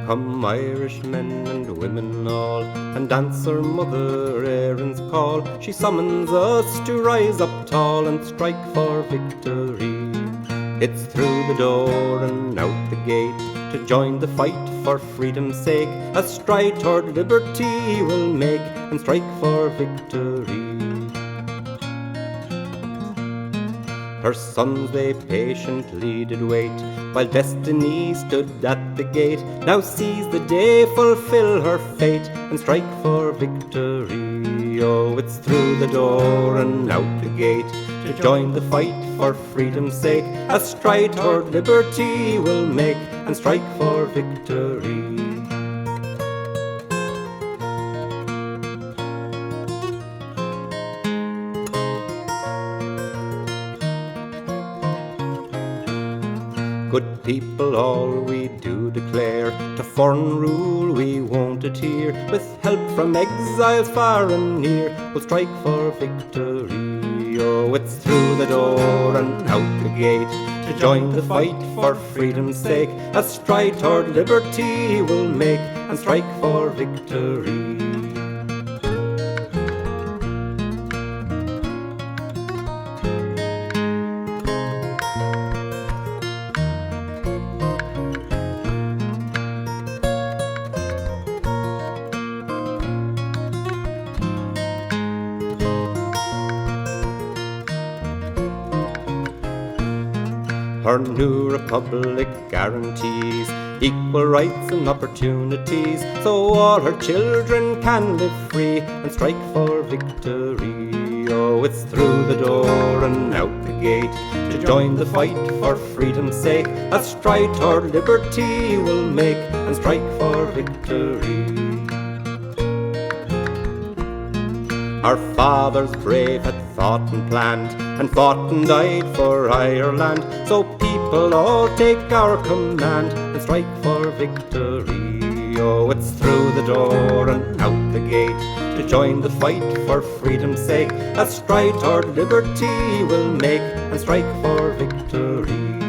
come Irish men and women all, and answer Mother Erin's call. She summons us to rise up tall and strike for victory. It's through the door and out the gate, to join the fight for freedom's sake. A stride toward liberty we'll make, and strike for victory. Her sons they patiently did wait, while destiny stood at the gate. Now seize the day, fulfill her fate, and strike for victory. Oh, it's through the door and out the gate, to join the fight for freedom's sake. A stride toward liberty we'll make, and strike for victory. Good people, all we do declare, to foreign rule we won't adhere. With help from exiles far and near, we'll strike for victory. Oh, it's through the door and out the gate, to join the fight for freedom's sake. A stride toward liberty we'll make, and strike for victory. Her new republic guarantees equal rights and opportunities, so all her children can live free and strike for victory. Oh, it's through the door and out the gate, to join the fight for freedom's sake. A stride toward liberty we'll make, and strike for victory. Our fathers brave had thought and planned, and fought and died for Ireland. So people all take our command, and strike for victory. Oh, it's through the door and out the gate, to join the fight for freedom's sake. A stride toward liberty we'll make, and strike for victory.